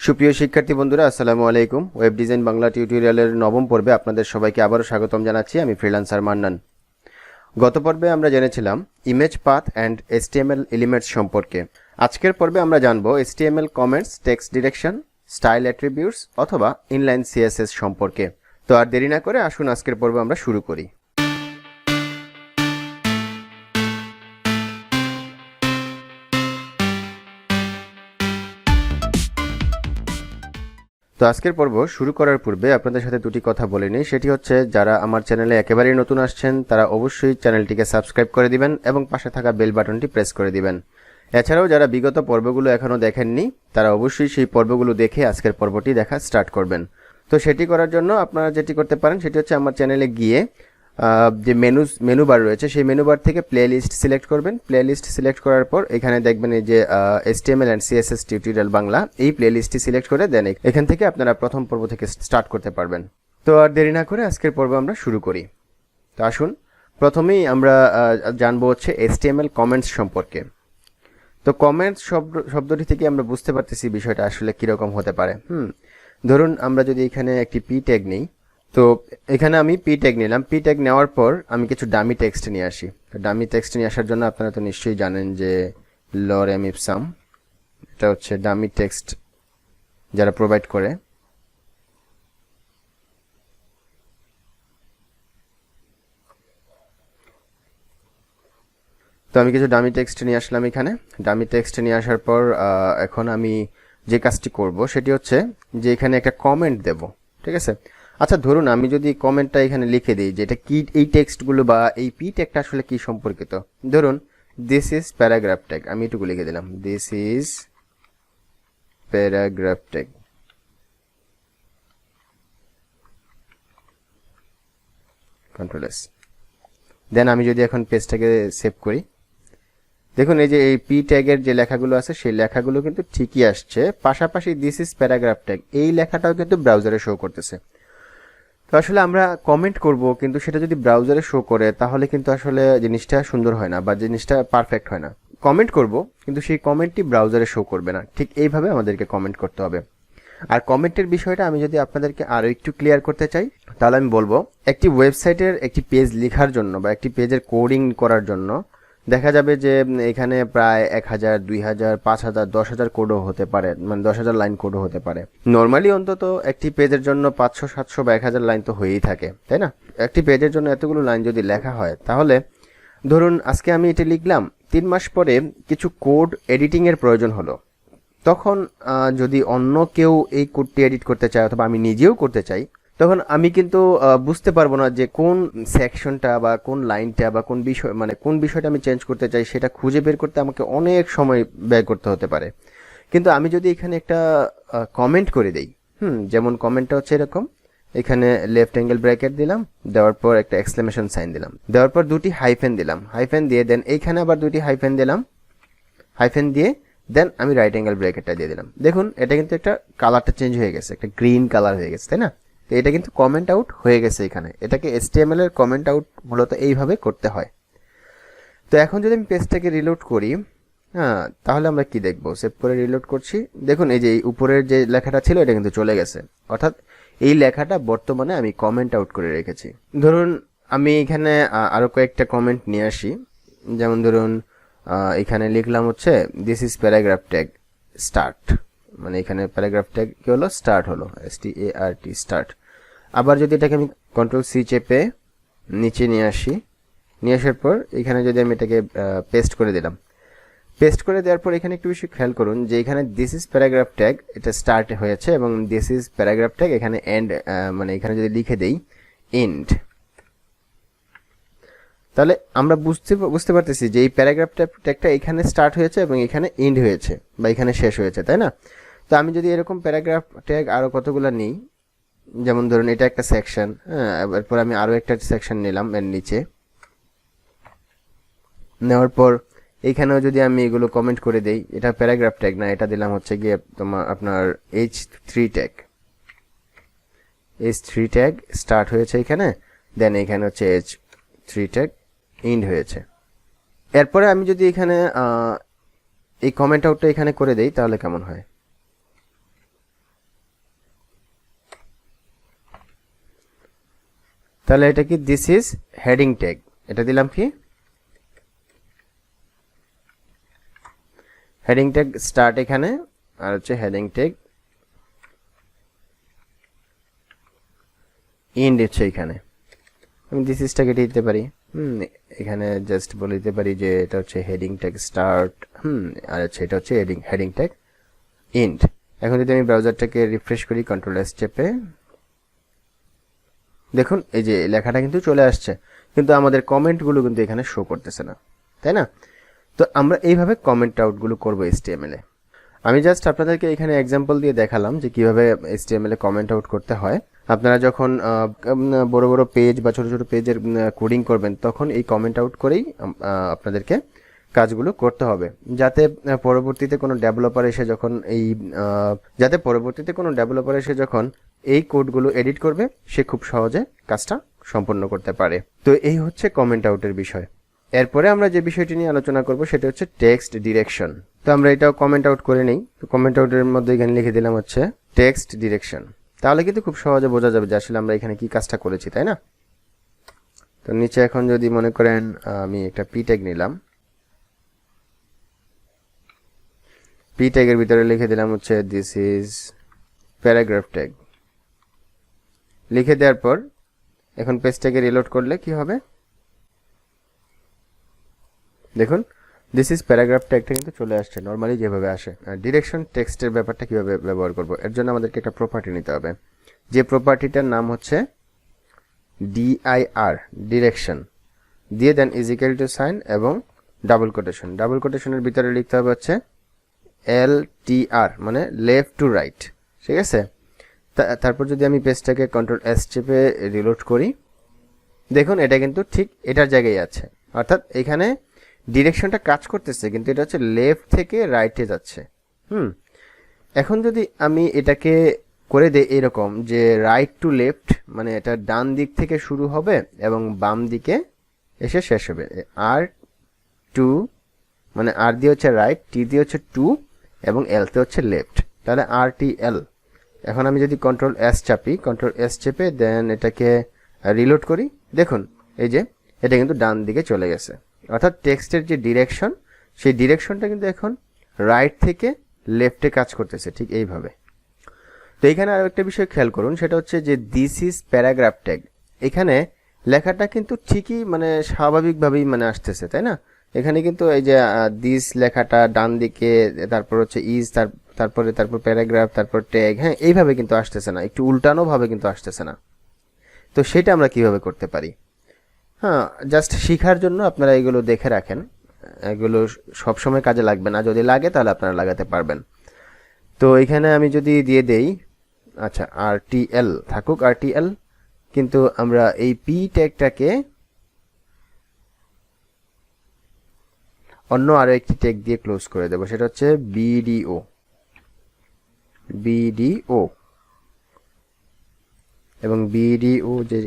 সুপ্রিয় শিক্ষার্থী বন্ধুরা, আসসালামু আলাইকুম। ওয়েব ডিজাইন বাংলা টিউটোরিয়ালের নবম পর্বে আপনাদের সবাইকে আবারও স্বাগতম জানাচ্ছি। আমি ফ্রিল্যান্সার মান্নান। গত পর্বে আমরা জেনেছিলাম image path and HTML elements সম্পর্কে। আজকের পর্বে আমরা জানব HTML comments, text direction, style attributes অথবা ইনলাইন CSS সম্পর্কে। তো আর দেরি না করে আসুন আজকের পর্ব আমরা শুরু করি। তো আজকের পর্ব শুরু করার পূর্বে আপনাদের সাথে দুটি কথা বলে নিই। সেটি হচ্ছে, যারা আমার চ্যানেলে একেবারেই নতুন আসছেন তারা অবশ্যই চ্যানেলটিকে সাবস্ক্রাইব করে দিবেন এবং পাশে থাকা বেল বাটনটি প্রেস করে দিবেন। এছাড়াও যারা বিগত পর্বগুলো এখনও দেখেননি তারা অবশ্যই সেই পর্বগুলো দেখে আজকের পর্বটি দেখা স্টার্ট করবেন। তো সেটি করার জন্য আপনারা যেটি করতে পারেন সেটি হচ্ছে, আমার চ্যানেলে গিয়ে যে মেনু বার রয়েছে সেই মেনু বার থেকে প্লে লিস্ট সিলেক্ট করবেন। প্লে লিস্ট সিলেক্ট করার পর এখানে দেখবেন এই যে HTML and CSS tutorial Bangla, এই প্লে লিস্টটি সিলেক্ট করে দেন এখান থেকে আপনারা প্রথম পর্ব থেকে স্টার্ট করতে পারবেন। তো আর দেরি না করে আজকের পর্ব আমরা শুরু করি। তো আসুন, প্রথমেই আমরা জানবো হচ্ছে HTML কমেন্টস সম্পর্কে। তো কমেন্টস শব্দটি থেকে আমরা বুঝতে পারতেছি বিষয়টা আসলে কীরকম হতে পারে। ধরুন আমরা যদি এখানে একটি পি ট্যাগ নিই, তো এখানে আমি পি ট্যাগ নিলাম। পি ট্যাগ নেওয়ার পর আমি কিছু ডামি টেক্সট নিয়ে আসি। তো ডামি টেক্সট নিয়ে আসার জন্য আপনারা তো নিশ্চয়ই জানেন যে লরেম ইপসাম, এটা হচ্ছে ডামি টেক্সট যারা প্রোভাইড করে। তো আমি কিছু ডামি টেক্সট নিয়ে আসলাম এখানে। ডামি টেক্সট নিয়ে আসার পর এখন আমি যে কাজটি করব সেটি হচ্ছে যে এখানে একটা কমেন্ট দেব। ঠিক আছে? আচ্ছা, ধরুন আমি যদি কমেন্টটা এখানে লিখে দিই যে এটা কি, এই টেক্সটগুলো বা এই পি ট্যাগটা আসলে কি সম্পর্কিত। ধরুন দিস ইজ প্যারাগ্রাফ ট্যাগ, আমি এটুকু লিখে দিলাম, this is paragraph tag. Control S. Then আমি যদি এখন পেজটাকে সেভ করি, দেখুন এই যে এই পি ট্যাগের যে লেখাগুলো আছে সেই লেখাগুলো কিন্তু ঠিকই আসছে, পাশাপাশি দিস ইজ প্যারাগ্রাফ ট্যাগ এই লেখাটাও কিন্তু ব্রাউজারে শো করতেছে। তো আসলে আমরা কমেন্ট করব, কিন্তু সেটা যদি ব্রাউজারে শো করে তাহলে কিন্তু আসলে জিনিসটা সুন্দর হয় না বা জিনিসটা পারফেক্ট হয় না। কমেন্ট করব কিন্তু সেই কমেন্টটি ব্রাউজারে শো করবে না। ঠিক এইভাবে আমাদেরকে কমেন্ট করতে হবে। আর কমেন্টের বিষয়টা আমি যদি আপনাদেরকে আরও একটু ক্লিয়ার করতে চাই তাহলে আমি বলবো, একটি ওয়েবসাইটের একটি পেজ লেখার জন্য বা একটি পেজের কোডিং করার জন্য দেখা যাবে যে এখানে প্রায় 1000, 2000, 5000, 10,000 কোডও হতে পারে, মানে 10,000 লাইন কোডও হতে পারে। নর্মালি অন্তত একটি পেজের জন্য 500, 700 বা 1000 লাইন তো হয়েই থাকে, তাই না? একটি পেজের জন্য এতগুলো লাইন যদি লেখা হয়, তাহলে ধরুন আজকে আমি এটা লিখলাম, 3 মাস পরে কিছু কোড এডিটিংয়ের প্রয়োজন হলো। তখন যদি অন্য কেউ এই কোডটি এডিট করতে চায় অথবা আমি নিজেও করতে চাই, তখন আমি কিন্তু বুঝতে পারবো না যে কোন সেকশনটা বা কোন লাইনটা বা কোন বিষয়, মানে কোন বিষয়টা আমি চেঞ্জ করতে চাই সেটা খুঁজে বের করতে আমাকে অনেক সময় ব্যয় করতে হতে পারে। কিন্তু আমি যদি এখানে একটা কমেন্ট করে দেই, যেমন কমেন্টটা হচ্ছে এরকম, এখানে লেফট অ্যাঙ্গেল ব্র্যাকেট দিলাম, দেওয়ার পর একটা এক্সক্লেমেশন সাইন দিলাম, দেওয়ার পর দুটি হাইফেন দিলাম, হাইফেন দিয়ে দেন এইখানে আবার দুটি হাইফেন দিলাম, হাইফেন দিয়ে দেন আমি রাইট অ্যাঙ্গেল ব্র্যাকেটটা দিয়ে দিলাম। দেখুন এটা কিন্তু একটা কালারটা চেঞ্জ হয়ে গেছে, একটা গ্রিন কালার হয়ে গেছে, তাই না? তো এটা কিন্তু কমেন্ট আউট হয়ে গেছে এখানে। এটাকে HTML এর কমেন্ট আউট মূলত এইভাবে করতে হয়। তো এখন যদি আমি পেজটাকে রিলোড করি, তাহলে আমরা কি দেখব? সেভ করে রিলোড করছি, দেখুন এই যে এই উপরের যে লেখাটা ছিল এটা কিন্তু চলে গেছে, অর্থাৎ এই লেখাটা বর্তমানে আমি কমেন্ট আউট করে রেখেছি। ধরুন আমি এখানে আরও কয়েকটা কমেন্ট নিয়ে আসি, যেমন ধরুন এখানে লিখলাম হচ্ছে this is paragraph tag start, মানে এখানে প্যারাগ্রাফ ট্যাগ কি হলো, স্টার্ট হলো, START স্টার্ট। আবার যদি এটাকে আমি Ctrl+C চেপে নিচে নিয়ে আসি, নিয়ে আসার পর এখানে যদি আমি এটাকে পেস্ট করে দিলাম, পেস্ট করে দেওয়ার পর এখানে একটু বেশি খেয়াল করুন যে এখানে দিস ইজ প্যারাগ্রাফ ট্যাগ এটা স্টার্ট হয়েছে এবং দিস ইজ প্যারাগ্রাফ ট্যাগ এখানে এন্ড, মানে এখানে যদি লিখে দেই এন্ড, তাহলে আমরা বুঝতে পারতেছি যে এই প্যারাগ্রাফ ট্যাগটা এখানে স্টার্ট হয়েছে এবং এখানে এন্ড হয়েছে বা এখানে শেষ হয়েছে, তাই না? তো আমি যদি এরকম প্যারাগ্রাফ ট্যাগ আরও কতগুলো নিই, যেমন ধরুন এটা একটা সেকশন, এরপর আমি আরও একটা সেকশন নিলাম এর নিচে, নেওয়ার পর এইখানেও যদি আমি এগুলো কমেন্ট করে দেই, এটা প্যারাগ্রাফ ট্যাগ না, এটা দিলাম হচ্ছে গিয়ে আপনার H3 tag. H3 tag start হয়েছে এখানে, দেন এখানে হচ্ছে H3 ট্যাগ এন্ড হয়েছে। এরপরে আমি যদি এখানে এই কমেন্ট আউটটা এখানে করে দেই তাহলে কেমন হয়? তাহলে এটা কি দিস ইজ হেডিং ট্যাগ, এটা দিলাম কি হেডিং ট্যাগ স্টার্ট এখানে, আর হচ্ছে হেডিং ট্যাগ এন্ড হচ্ছে এখানে। আমি দিস ইজটা কেটে দিতে পারি, এখানে জাস্ট বলে দিতে পারি যে এটা হচ্ছে হেডিং ট্যাগ স্টার্ট, আর হচ্ছে এটা হচ্ছে হেডিং ট্যাগ এন্ড। এখন যদি আমি ব্রাউজারটাকে রিফ্রেশ করি কন্ট্রোল এস চেপে, দেখুন এই যে লেখাটা কিন্তু চলে আসছে, কিন্তু আমাদের কমেন্টগুলো কিন্তু এখানে শো করতেছে না, তাই না? তো আমরা এইভাবে কমেন্ট আউটগুলো করবো HTML এ। আমি জাস্ট আপনাদেরকে এখানে এক্সাম্পল দিয়ে দেখালাম যে কিভাবে HTML এ কমেন্ট আউট করতে হয়। আপনারা যখন বড় বড় পেজ বা ছোট ছোট পেজের কোডিং করবেন তখন এই কমেন্ট আউট করেই আপনাদেরকে কাজগুলো করতে হবে, যাতে পরবর্তীতে কোনো ডেভেলপার এসে যখন এই কোডগুলো এডিট করবে সে খুব সহজে কাজটা সম্পন্ন করতে পারে। তো এই হচ্ছে কমেন্ট আউটের বিষয়। এরপরে আমরা যে বিষয়টি নিয়ে আলোচনা করব সেটা হচ্ছে টেক্সট ডিরেকশন। তো আমরা এটাও কমেন্ট আউট করে নেই। তো কমেন্ট আউটের মধ্যে এখানে লিখে দিলাম হচ্ছে টেক্সট ডিরেকশন, তাহলে কিন্তু খুব সহজে বোঝা যাবে যে আসলে আমরা এখানে কি কাজটা করেছি, তাই না? তো নিচে এখন যদি মনে করেন আমি একটা পি ট্যাগ নিলাম, পি ট্যাগের ভিতরে লিখে দিলাম হচ্ছে দিস ইজ প্যারাগ্রাফ ট্যাগ। লিখে দেওয়ার পর এখন পেজটাকে রিলোড করলে কি হবে, দেখুন দিস ইজ প্যারাগ্রাফ ট্যাগটা কিন্তু চলে আসছে নর্মালি যেভাবে আসে। আর ডিরেকশন টেক্সটের ব্যাপারটা কিভাবে ব্যবহার করব, এর জন্য আমাদেরকে একটা প্রপার্টি নিতে হবে, যে প্রপার্টিটার নাম হচ্ছে dir ডিরেকশন, দিয়ে দেন ইজ ইকুয়াল টু সাইন এবং ডাবল কোটেশনের ভিতরে লিখতে হবে হচ্ছে LTR, মানে লেফট টু রাইট, ঠিক আছে? তারপর যদি আমি পেজটাকে কন্ট্রোল এস চেপে রিলোড করি, দেখুন এটা কিন্তু ঠিক এটার জায়গায় আছে, অর্থাৎ এখানে ডিরেকশনটা কাজ করতেছে কিন্তু এটা হচ্ছে লেফট থেকে রাইটে যাচ্ছে। এখন যদি আমি এটাকে করে দেই এরকম যে রাইট টু লেফট, মানে এটা ডান দিক থেকে শুরু হবে এবং বাম দিকে এসে শেষ হবে। আর টু মানে আর দিয়ে হচ্ছে রাইট, টি দিয়ে হচ্ছে টু এবং এল তে হচ্ছে লেফট, তাহলে RTL। এখন আমি যদি কন্ট্রোল এস চাপি, কন্ট্রোল এস চেপে দেন এটাকে রিলোড করি, দেখুন এই যে এটা কিন্তু ডান দিকে চলে গেছে, অর্থাৎ টেক্সটের যে ডিরেকশন সেই ডিরেকশনটা কিন্তু এখন রাইট থেকে লেফটে কাজ করতেছে, ঠিক এইভাবে। তো এখানে আরো একটা বিষয় খেয়াল করুন, সেটা হচ্ছে যে দিস ইজ প্যারাগ্রাফ ট্যাগ। এখানে লেখাটা কিন্তু ঠিকই মানে স্বাভাবিকভাবেই মানে আসতেছে, তাই না? এখানে কিন্তু এই যে দিস লেখাটা ডান দিকে, তারপর হচ্ছে ইজ, তারপর প্যারাগ্রাফ, তারপর ট্যাগ, হ্যাঁ এইভাবে কিন্তু আসতেছে না, একটু উল্টানো ভাবে কিন্তু আসতেছে না। তো সেটা আমরা কিভাবে করতে পারি? হ্যাঁ, জাস্ট শেখার জন্য আপনারা এগুলো দেখে রাখেন, এগুলো সবসময় কাজে লাগবে না, যদি লাগে তাহলে আপনারা লাগাতে পারবেন। তো এখানে আমি যদি দিয়ে দেই আচ্ছা RTL থাকুক RTL, কিন্তু আমরা এই পি ট্যাগটাকে অন্য আরো একটি ট্যাগ দিয়ে ক্লোজ করে দেব, সেটা হচ্ছে BDO এবং BDO যে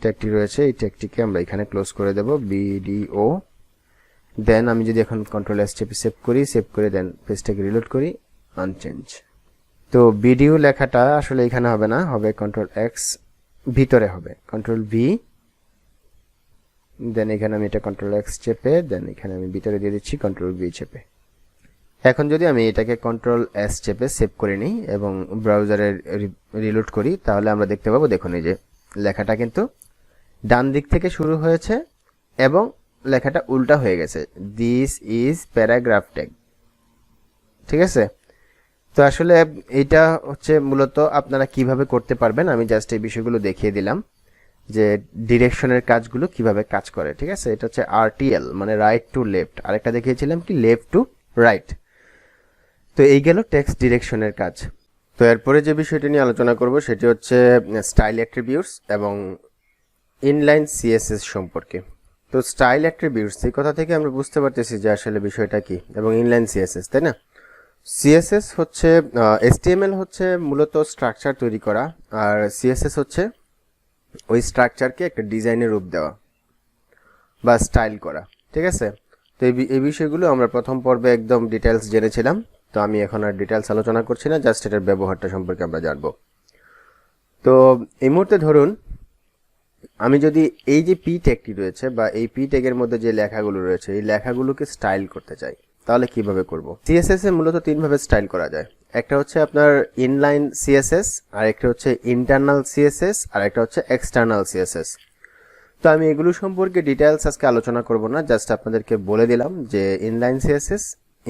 ট্যাগটি রয়েছে এই ট্যাগটিকে আমরা এখানে ক্লোজ করে দেব BDO। দেন আমি যদি এখন কন্ট্রোল এস চেপে সেভ করে দেন পেজটাকে রিলোড করি, আনচেঞ্জ। তো BDO লেখাটা আসলে এখানে হবে না, হবে কন্ট্রোল এক্স ভিতরে হবে, কন্ট্রোল ভি, দেন এখানে আমি এটা কন্ট্রোল এক্স চেপে দেন এখানে আমি ভিতরে দিয়ে দিচ্ছি কন্ট্রোল ভি চেপে। এখন যদি আমি এটাকে কন্ট্রোল এস চেপে সেভ করে নিই এবং ব্রাউজারে রিলোড করি, তাহলে আমরা দেখতে পাবো, দেখুন এই যে লেখাটা কিন্তু ডান দিক থেকে শুরু হয়েছে এবং লেখাটা উল্টা হয়ে গেছে, দিস ইজ প্যারাগ্রাফ ট্যাগ, ঠিক আছে? তো আসলে এটা হচ্ছে মূলত আপনারা কিভাবে করতে পারবেন, আমি জাস্ট এই বিষয়গুলো দেখিয়ে দিলাম যে ডিরেকশনের কাজগুলো কিভাবে কাজ করে, ঠিক আছে? এটা হচ্ছে RTL মানে রাইট টু লেফট, আরেকটা দেখিয়েছিলাম কি লেফট টু রাইট। তো এই গেল টেক্সট ডিরেকশনের কাজ। তো এরপরে যে বিষয়টি নিয়ে আলোচনা করব সেটি হচ্ছে স্টাইল অ্যাট্রিবিউটস এবং ইনলাইন CSS সম্পর্কে। তো স্টাইল অ্যাট্রিবিউটস এই কথা থেকে আমরা বুঝতে পারতেছি যে আসলে বিষয়টা কি, এবং ইনলাইন CSS, তাই না? CSS হচ্ছে HTML হচ্ছে মূলত স্ট্রাকচার তৈরি করা, আর CSS হচ্ছে ওই স্ট্রাকচারকে একটা ডিজাইনের রূপ দেওয়া বা স্টাইল করা, ঠিক আছে? তো এই বিষয়গুলো আমরা প্রথম পর্বে একদম ডিটেলস জেনেছিলাম, তো আমি এখন আর ডিটেলস আলোচনা করছি না, জাস্ট এটার ব্যবহারটা সম্পর্কে আমরা জানবো। তো এই মুহূর্তে ধরুন আমি যদি এই যে পি ট্যাগটি রয়েছে বা এই পি ট্যাগের মধ্যে যে লেখাগুলো রয়েছে এই লেখাগুলোকে স্টাইল করতে চাই, তাহলে কিভাবে করব? সিএসএস এ মূলত তিনভাবে স্টাইল করা যায়। একটা হচ্ছে আপনার ইনলাইন সিএসএস, আর একটা হচ্ছে ইন্টারনাল সিএসএস, আর একটা হচ্ছে এক্সটার্নাল সিএসএস। তো আমি এগুলো সম্পর্কে ডিটেইলস আজকে আলোচনা করব না, জাস্ট আপনাদেরকে বলে দিলাম যে ইনলাইন সিএসএস,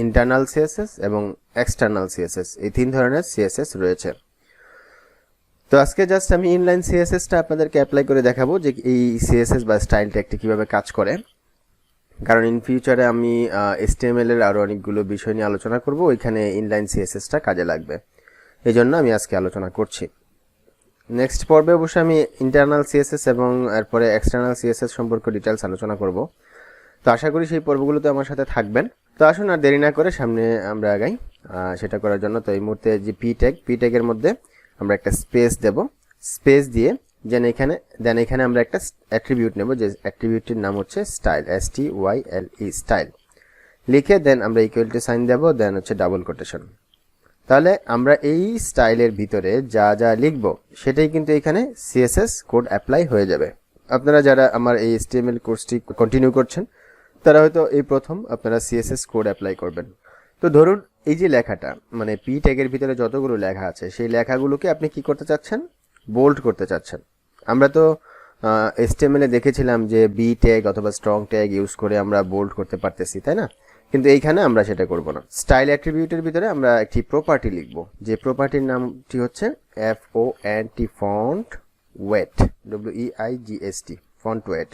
ইন্টারনাল সিএসএস এবং এক্সটার্নাল সিএসএস এই তিন ধরনের সিএসএস রয়েছে। তো আজকে জাস্ট আমি ইনলাইন সিএসএসটা আপনাদেরকে অ্যাপ্লাই করে দেখাবো যে এই সিএসএস বা স্টাইল ট্যাগটি কীভাবে কাজ করে, কারণ ইন ফিউচারে আমি HTML এর আরও অনেকগুলো বিষয় নিয়ে আলোচনা করব, ওইখানে ইনলাইন সিএসএসটা কাজে লাগবে, এই জন্য আমি আজকে আলোচনা করছি। নেক্সট পর্বে অবশ্যই আমি ইন্টারনাল সিএসএস এবং এরপরে এক্সটার্নাল সিএসএস সম্পর্কে ডিটেলস আলোচনা করব। তো আশা করি সেই পর্বগুলোতে আমার সাথে থাকবেন। তো আসুন আর দেরি না করে সামনে আমরা আগাই। সেটা করার জন্য তো এই মুহূর্তে যে পি ট্যাগের মধ্যে আমরা একটা স্পেস দেব, স্পেস দিয়ে দেন এখানে আমরা একটা অ্যাট্রিবিউট নেব, যে অ্যাট্রিবিউটটির নাম হচ্ছে স্টাইল, STYLE স্টাইল লিখে দেন আমরা ইকুয়াল টু সাইন দেব, দেন হচ্ছে ডাবল কোটেশন। তাহলে আমরা এই স্টাইলের ভিতরে যা যা লিখব সেটাই কিন্তু এখানে সিএসএস কোড অ্যাপ্লাই হয়ে যাবে। আপনারা যারা আমার এই HTML কোর্সটি কন্টিনিউ করছেন তারা হয়তো এই প্রথম আপনারা সিএসএস কোড অ্যাপ্লাই করবেন। তো ধরুন এই যে লেখাটা মানে পি ট্যাগের ভিতরে যতগুলো লেখা আছে সেই লেখাগুলোকে আপনি কি করতে চাচ্ছেন? বোল্ড করতে চাচ্ছেন। আমরা তো HTML এ দেখেছিলাম যে বি ট্যাগ অথবা স্ট্রং ট্যাগ ইউজ করে আমরা বোল্ড করতে পারতেছি, তাই না? কিন্তু এইখানে আমরা সেটা করব না। স্টাইল অ্যাট্রিবিউটের ভিতরে আমরা একটি প্রপার্টি লিখব, যে প্রপার্টির নামটি হচ্ছে FONT font weight, WEIGST font weight.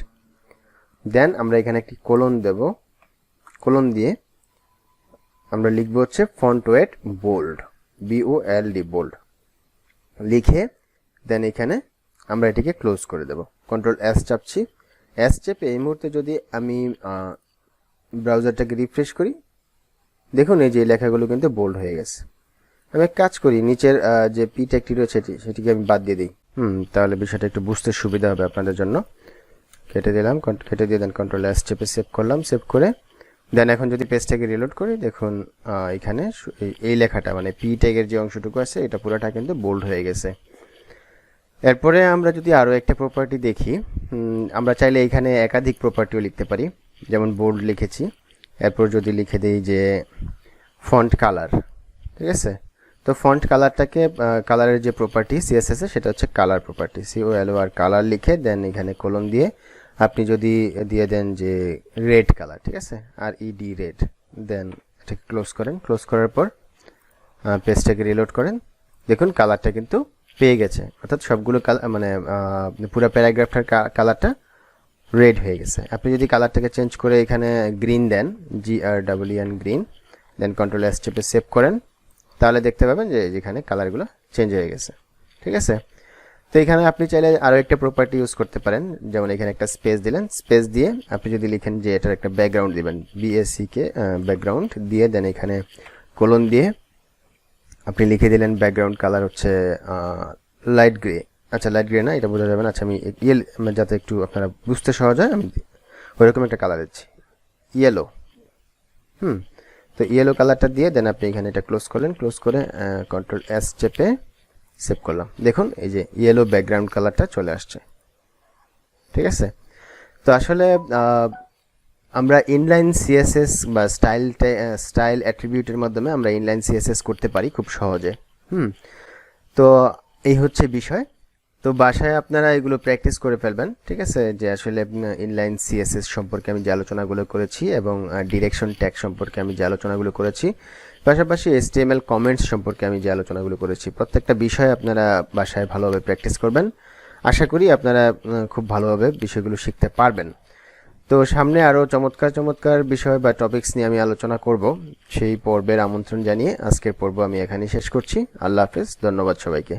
Then আমরা এখানে একটি কোলন দেব, কোলন দিয়ে আমরা লিখব হচ্ছে font weight bold, BOLD bold লিখে দেন এখানে আমরা এটিকে ক্লোজ করে দেব। কন্ট্রোল S চাপছি, S চেপে এই মুহূর্তে যদি আমি ব্রাউজারটাকে রিফ্রেশ করি, দেখুন এই যে লেখাগুলো কিন্তু বোল্ড হয়ে গেছে। আমি এক কাজ করি, নিচের যে পি ট্যাগটি রয়েছে সেটিকে আমি বাদ দিয়ে দিই, তাহলে বিষয়টা একটু বুঝতে সুবিধা হবে আপনাদের জন্য। কেটে দিলাম, কেটে দিয়ে দেন কন্ট্রোল S চেপে সেভ করলাম, সেভ করে দেন এখন যদি পেজটাকে রিলোড করি, দেখুন এখানে এই লেখাটা মানে পি ট্যাগের যে অংশটুকু আছে এটা পুরোটা কিন্তু বোল্ড হয়ে গেছে। এরপরে আমরা যদি আরও একটা প্রপার্টি দেখি, আমরা চাইলে এখানে একাধিক প্রপার্টিও লিখতে পারি, যেমন বোল্ড লিখেছি, এরপর যদি লিখে দিই যে ফন্ট কালার, ঠিক আছে? তো ফন্ট কালারটাকে কালারের যে প্রপার্টি সিএসএস এ সেটা হচ্ছে কালার প্রপার্টি, COLOR কালার লিখে দেন এখানে কোলন দিয়ে আপনি যদি দিয়ে দেন যে রেড কালার, ঠিক আছে, RED রেড, দেন এটাকে ক্লোজ করেন। ক্লোজ করার পর পেজটাকে রিলোড করেন, দেখুন কালারটা কিন্তু পেয়ে গেছে, অর্থাৎ সবগুলো কালার মানে পুরো প্যারাগ্রাফটার কালারটা রেড হয়ে গেছে। আপনি যদি কালারটাকে চেঞ্জ করে এখানে গ্রিন দেন, GREEN গ্রিন, দেন কন্ট্রোল S চেপে সেভ করেন, তাহলে দেখতে পাবেন যে যেখানে কালারগুলো চেঞ্জ হয়ে গেছে, ঠিক আছে? তো এখানে আপনি চাইলে আরও একটা প্রপার্টি ইউজ করতে পারেন, যেমন এখানে একটা স্পেস দিলেন, স্পেস দিয়ে আপনি যদি লিখেন যে এটার একটা ব্যাকগ্রাউন্ড দিবেন, BACK ব্যাকগ্রাউন্ড দিয়ে দেন এখানে কোলন দিয়ে আপনি লিখে দিলেন ব্যাকগ্রাউন্ড কালার হচ্ছে লাইট গ্রে। আচ্ছা লাইট গ্রে না, এটা বোঝা যাবে না, আচ্ছা আমি যাতে একটু আপনারা বুঝতে সহজ হয় আমি ওইরকম একটা কালার দিচ্ছি, ইয়েলো। তো ইয়েলো কালারটা দিয়ে দেন আপনি এখানে এটা ক্লোজ করলেন, ক্লোজ করে কন্ট্রোল S চেপে সেভ করলাম, দেখুন এই যে ইয়েলো ব্যাকগ্রাউন্ড কালারটা চলে আসছে, ঠিক আছে? তো আসলে আমরা ইনলাইন সিএসএস বা স্টাইল অ্যাট্রিবিউটের মাধ্যমে আমরা ইনলাইন সিএসএস করতে পারি খুব সহজে। তো এই হচ্ছে বিষয়। তো বাসায় আপনারা এগুলো প্র্যাকটিস করে ফেলবেন, ঠিক আছে? যে আসলে ইনলাইন সিএসএস সম্পর্কে আমি যে আলোচনাগুলো করেছি এবং ডিরেকশন ট্যাগ সম্পর্কে আমি যে আলোচনাগুলো করেছি, পাশাপাশি HTML কমেন্টস সম্পর্কে আমি যে আলোচনাগুলো করেছি, প্রত্যেকটা বিষয় আপনারা বাসায় ভালোভাবে প্র্যাকটিস করবেন। আশা করি আপনারা খুব ভালোভাবে বিষয়গুলো শিখতে পারবেন। তো সামনে আরও চমৎকার বিষয় বা টপিকস নিয়ে আমি আলোচনা করব, সেই পর্বের আমন্ত্রণ জানিয়ে আজকের পর্ব আমি এখানেই শেষ করছি। আল্লাহ হাফেজ, ধন্যবাদ সবাইকে।